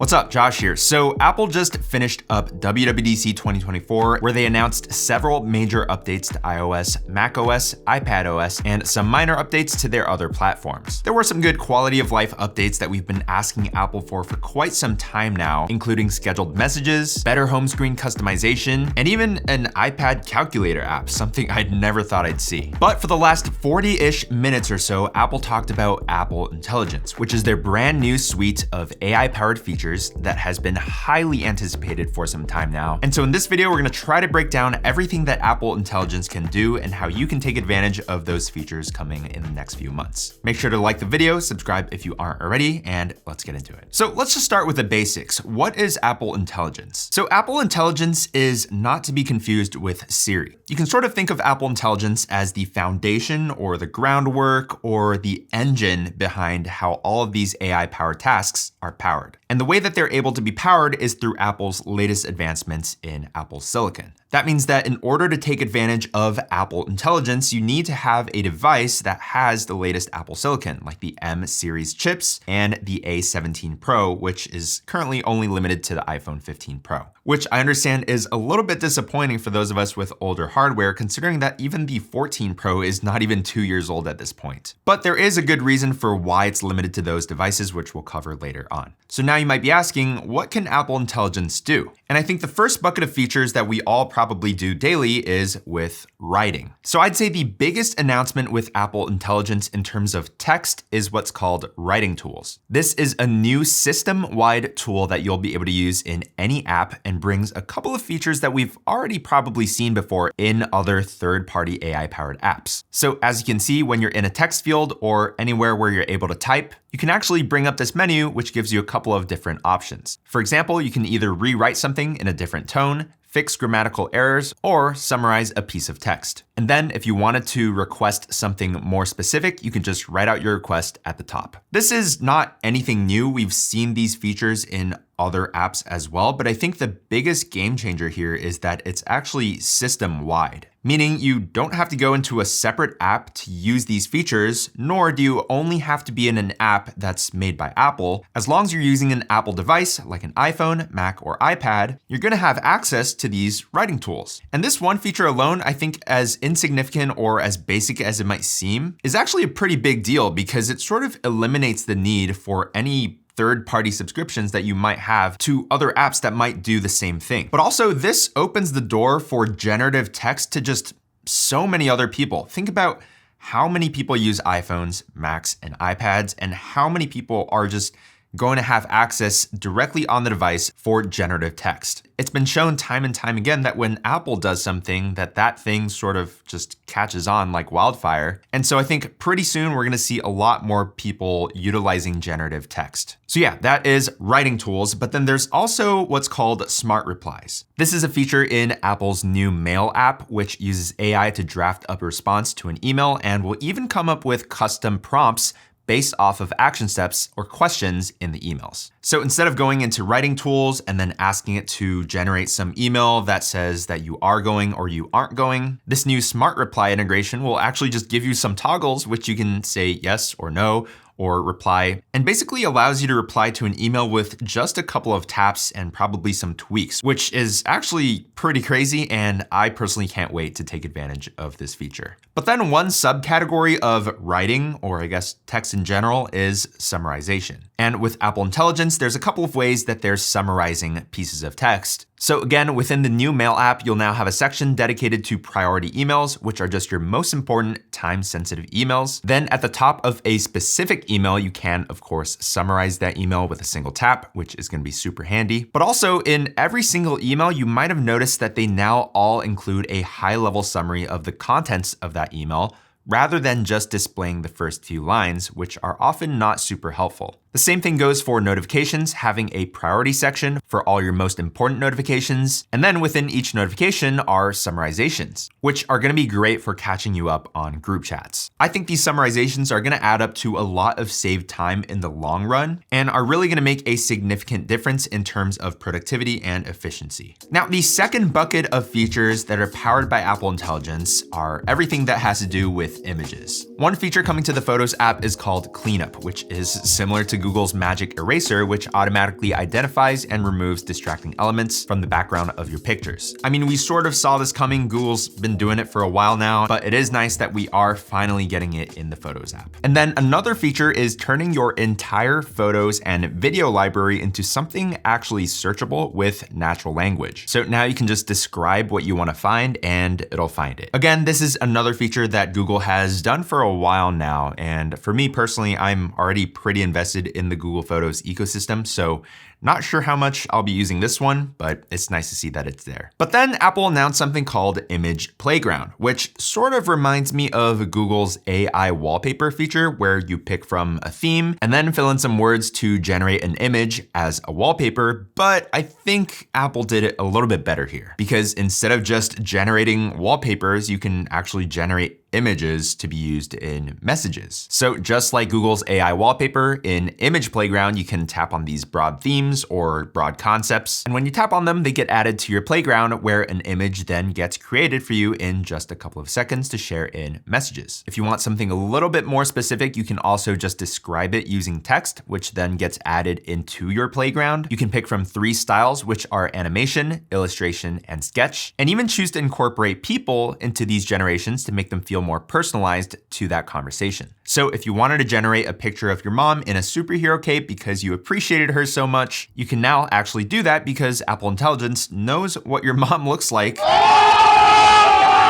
What's up, Josh here. So Apple just finished up WWDC 2024, where they announced several major updates to iOS, macOS, iPadOS, and some minor updates to their other platforms. There were some good quality of life updates that we've been asking Apple for quite some time now, including scheduled messages, better home screen customization, and even an iPad calculator app, something I'd never thought I'd see. But for the last 40-ish minutes or so, Apple talked about Apple Intelligence, which is their brand new suite of AI-powered features that has been highly anticipated for some time now. And so in this video, we're gonna try to break down everything that Apple Intelligence can do and how you can take advantage of those features coming in the next few months. Make sure to like the video, subscribe if you aren't already, and let's get into it. So let's just start with the basics. What is Apple Intelligence? So Apple Intelligence is not to be confused with Siri. You can sort of think of Apple Intelligence as the foundation or the groundwork or the engine behind how all of these AI-powered tasks are powered. And the way that they're able to be powered is through Apple's latest advancements in Apple Silicon. That means that in order to take advantage of Apple Intelligence, you need to have a device that has the latest Apple Silicon, like the M series chips and the A17 Pro, which is currently only limited to the iPhone 15 Pro, which I understand is a little bit disappointing for those of us with older hardware, considering that even the 14 Pro is not even 2 years old at this point. But there is a good reason for why it's limited to those devices, which we'll cover later on. So now you might be asking, what can Apple Intelligence do? And I think the first bucket of features that we all probably do daily is with writing. So I'd say the biggest announcement with Apple Intelligence in terms of text is what's called writing tools. This is a new system-wide tool that you'll be able to use in any app and brings a couple of features that we've already probably seen before in other third-party AI-powered apps. So as you can see, when you're in a text field or anywhere where you're able to type, you can actually bring up this menu, which gives you a couple of different options. For example, you can either rewrite something in a different tone, fix grammatical errors, or summarize a piece of text. And then if you wanted to request something more specific, you can just write out your request at the top. This is not anything new. We've seen these features in other apps as well, but I think the biggest game changer here is that it's actually system-wide, meaning you don't have to go into a separate app to use these features, nor do you only have to be in an app that's made by Apple. As long as you're using an Apple device like an iPhone, Mac, or iPad, you're gonna have access to these writing tools. And this one feature alone, I think as insignificant or as basic as it might seem, is actually a pretty big deal because it sort of eliminates the need for any third-party subscriptions that you might have to other apps that might do the same thing. But also this opens the door for generative text to just so many other people. Think about how many people use iPhones, Macs, and iPads, and how many people are just going to have access directly on the device for generative text. It's been shown time and time again that when Apple does something, that thing sort of just catches on like wildfire. And so I think pretty soon we're gonna see a lot more people utilizing generative text. So yeah, that is writing tools, but then there's also what's called smart replies. This is a feature in Apple's new Mail app, which uses AI to draft up a response to an email and will even come up with custom prompts based off of action steps or questions in the emails. So instead of going into writing tools and then asking it to generate some email that says that you are going or you aren't going, this new smart reply integration will actually just give you some toggles which you can say yes or no, or reply, and basically allows you to reply to an email with just a couple of taps and probably some tweaks, which is actually pretty crazy, and I personally can't wait to take advantage of this feature. But then one subcategory of writing, or I guess text in general, is summarization. And with Apple Intelligence, there's a couple of ways that they're summarizing pieces of text. So again, within the new Mail app, you'll now have a section dedicated to priority emails, which are just your most important time-sensitive emails. Then at the top of a specific email, you can, of course, summarize that email with a single tap, which is gonna be super handy. But also in every single email, you might have noticed that they now all include a high-level summary of the contents of that email, rather than just displaying the first few lines, which are often not super helpful. The same thing goes for notifications, having a priority section for all your most important notifications. And then within each notification are summarizations, which are gonna be great for catching you up on group chats. I think these summarizations are gonna add up to a lot of saved time in the long run and are really gonna make a significant difference in terms of productivity and efficiency. Now, the second bucket of features that are powered by Apple Intelligence are everything that has to do with images. One feature coming to the Photos app is called Cleanup, which is similar to Google's Magic Eraser, which automatically identifies and removes distracting elements from the background of your pictures. I mean, we sort of saw this coming. Google's been doing it for a while now, but it is nice that we are finally getting it in the Photos app. And then another feature is turning your entire photos and video library into something actually searchable with natural language. So now you can just describe what you want to find and it'll find it. Again, this is another feature that Google has done for a while now. And for me personally, I'm already pretty invested in the Google Photos ecosystem. So not sure how much I'll be using this one, but it's nice to see that it's there. But then Apple announced something called Image Playground, which sort of reminds me of Google's AI wallpaper feature, where you pick from a theme and then fill in some words to generate an image as a wallpaper. But I think Apple did it a little bit better here, because instead of just generating wallpapers, you can actually generate images to be used in messages. So just like Google's AI wallpaper, in Image Playground, you can tap on these broad themes or broad concepts. And when you tap on them, they get added to your playground, where an image then gets created for you in just a couple of seconds to share in messages. If you want something a little bit more specific, you can also just describe it using text, which then gets added into your playground. You can pick from 3 styles, which are animation, illustration, and sketch, and even choose to incorporate people into these generations to make them feel more personalized to that conversation. So if you wanted to generate a picture of your mom in a superhero cape because you appreciated her so much, you can now actually do that because Apple Intelligence knows what your mom looks like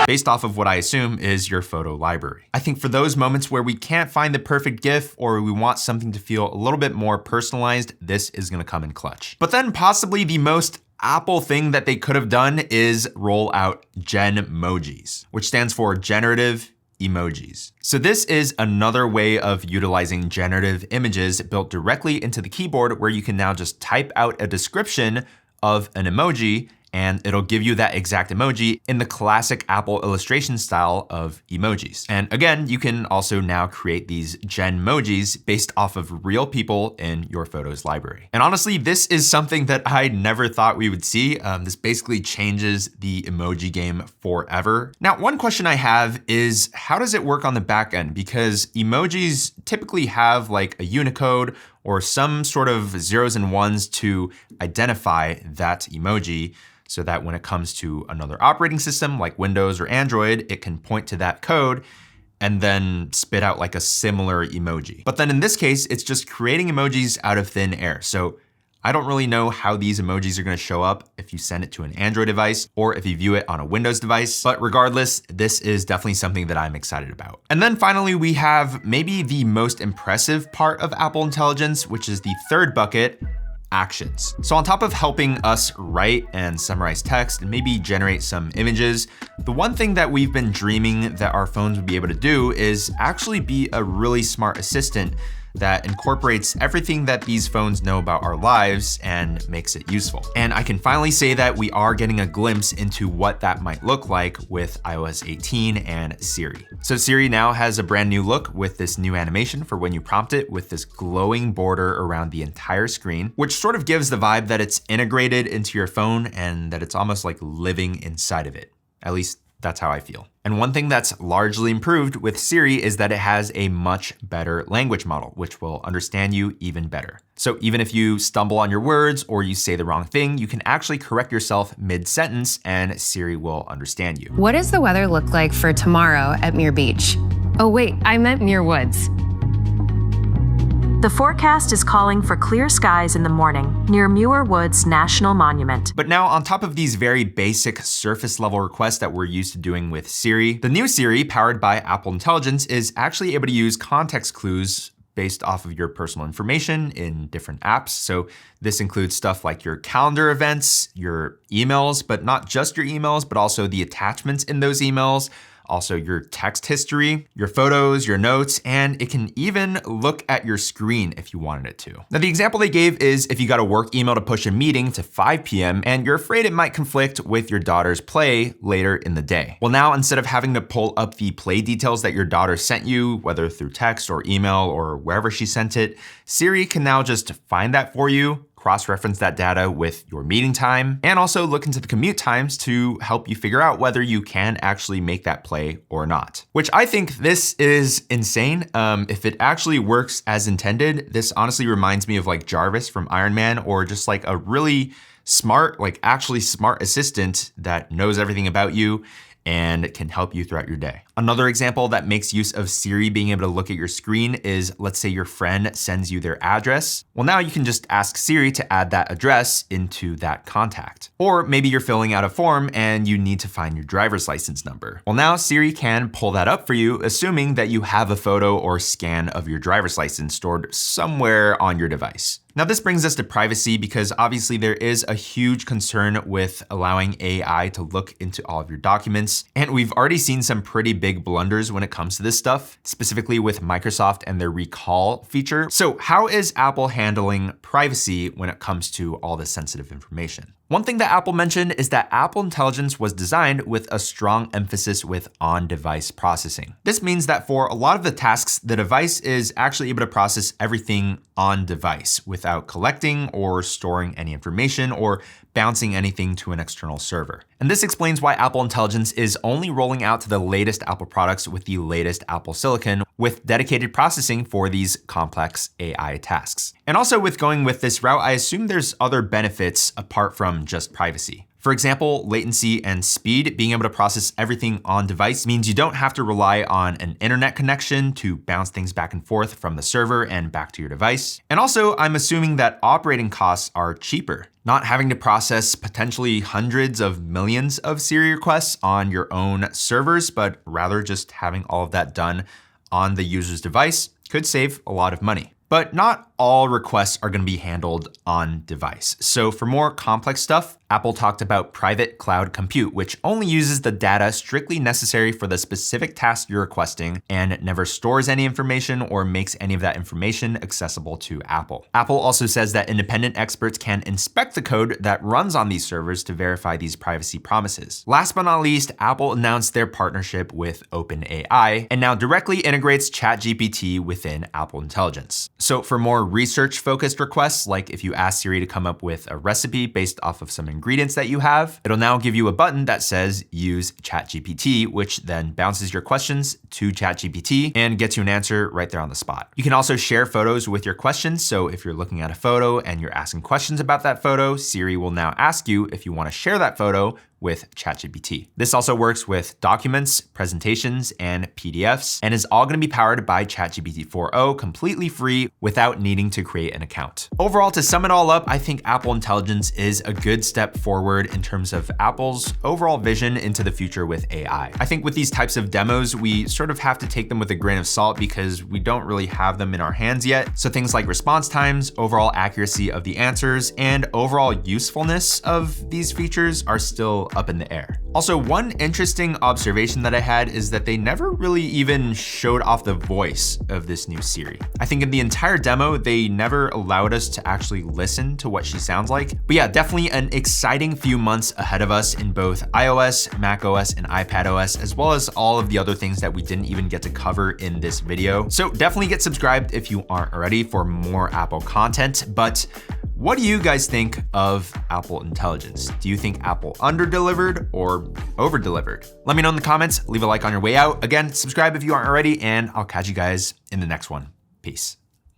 based off of what I assume is your photo library. I think for those moments where we can't find the perfect GIF or we want something to feel a little bit more personalized, this is gonna come in clutch. But then possibly the most Apple thing that they could have done is roll out Genmojis, which stands for generative emojis. So this is another way of utilizing generative images built directly into the keyboard, where you can now just type out a description of an emoji and it'll give you that exact emoji in the classic Apple illustration style of emojis. And again, you can also now create these Genmojis based off of real people in your photos library. And honestly, this is something that I never thought we would see. This basically changes the emoji game forever. Now, one question I have is, how does it work on the back end? Because emojis typically have like a Unicode or some sort of zeros and ones to identify that emoji, so that when it comes to another operating system like Windows or Android, it can point to that code and then spit out like a similar emoji. But then in this case, it's just creating emojis out of thin air. So I don't really know how these emojis are gonna show up if you send it to an Android device or if you view it on a Windows device. But regardless, this is definitely something that I'm excited about. And then finally, we have maybe the most impressive part of Apple Intelligence, which is the third bucket, actions. So on top of helping us write and summarize text and maybe generate some images, the one thing that we've been dreaming that our phones would be able to do is actually be a really smart assistant that incorporates everything that these phones know about our lives and makes it useful. And I can finally say that we are getting a glimpse into what that might look like with iOS 18 and Siri. So Siri now has a brand new look with this new animation for when you prompt it, with this glowing border around the entire screen, which sort of gives the vibe that it's integrated into your phone and that it's almost like living inside of it. At least that's how I feel. And one thing that's largely improved with Siri is that it has a much better language model, which will understand you even better. So even if you stumble on your words or you say the wrong thing, you can actually correct yourself mid-sentence and Siri will understand you. What does the weather look like for tomorrow at Muir Beach? Oh wait, I meant Muir Woods. The forecast is calling for clear skies in the morning near Muir Woods National Monument. But now, on top of these very basic surface level requests that we're used to doing with Siri, the new Siri, powered by Apple Intelligence, is actually able to use context clues based off of your personal information in different apps. So this includes stuff like your calendar events, your emails, but not just your emails, but also the attachments in those emails, also your text history, your photos, your notes, and it can even look at your screen if you wanted it to. Now, the example they gave is if you got a work email to push a meeting to 5 p.m. and you're afraid it might conflict with your daughter's play later in the day. Well, now instead of having to pull up the play details that your daughter sent you, whether through text or email or wherever she sent it, Siri can now just find that for you, cross-reference that data with your meeting time, and also look into the commute times to help you figure out whether you can actually make that play or not. Which I think this is insane. If it actually works as intended, this honestly reminds me of like Jarvis from Iron Man, or just like a really smart, like actually smart assistant that knows everything about you and can help you throughout your day. Another example that makes use of Siri being able to look at your screen is, let's say your friend sends you their address. Well, now you can just ask Siri to add that address into that contact. Or maybe you're filling out a form and you need to find your driver's license number. Well, now Siri can pull that up for you, assuming that you have a photo or scan of your driver's license stored somewhere on your device. Now this brings us to privacy, because obviously there is a huge concern with allowing AI to look into all of your documents. And we've already seen some pretty big blunders when it comes to this stuff, specifically with Microsoft and their recall feature. So how is Apple handling privacy when it comes to all this sensitive information? One thing that Apple mentioned is that Apple Intelligence was designed with a strong emphasis with on-device processing. This means that for a lot of the tasks, the device is actually able to process everything on device without collecting or storing any information or bouncing anything to an external server. And this explains why Apple Intelligence is only rolling out to the latest Apple products with the latest Apple silicon, with dedicated processing for these complex AI tasks. And also with going with this route, I assume there's other benefits apart from just privacy. For example, latency and speed. Being able to process everything on device means you don't have to rely on an internet connection to bounce things back and forth from the server and back to your device. And also, I'm assuming that operating costs are cheaper. Not having to process potentially hundreds of millions of Siri requests on your own servers, but rather just having all of that done on the user's device could save a lot of money. But not all requests are going to be handled on device. So for more complex stuff, Apple talked about private cloud compute, which only uses the data strictly necessary for the specific task you're requesting and never stores any information or makes any of that information accessible to Apple. Apple also says that independent experts can inspect the code that runs on these servers to verify these privacy promises. Last but not least, Apple announced their partnership with OpenAI and now directly integrates ChatGPT within Apple Intelligence. So for more research-focused requests, like if you ask Siri to come up with a recipe based off of some ingredients that you have, it'll now give you a button that says use ChatGPT, which then bounces your questions to ChatGPT and gets you an answer right there on the spot. You can also share photos with your questions. So if you're looking at a photo and you're asking questions about that photo, Siri will now ask you if you want to share that photo with ChatGPT. This also works with documents, presentations, and PDFs, and is all going to be powered by ChatGPT 4o completely free without needing to create an account. Overall, to sum it all up, I think Apple Intelligence is a good step forward in terms of Apple's overall vision into the future with AI. I think with these types of demos, we sort of have to take them with a grain of salt because we don't really have them in our hands yet. So things like response times, overall accuracy of the answers, and overall usefulness of these features are still up in the air. Also, one interesting observation that I had is that they never really even showed off the voice of this new Siri. I think in the entire demo, they never allowed us to actually listen to what she sounds like. But yeah, definitely an exciting few months ahead of us in both iOS, macOS, and iPadOS, as well as all of the other things that we didn't even get to cover in this video. So definitely get subscribed if you aren't already for more Apple content. But what do you guys think of Apple Intelligence? Do you think Apple under-delivered or over-delivered? Let me know in the comments, leave a like on your way out. Again, subscribe if you aren't already, and I'll catch you guys in the next one. Peace.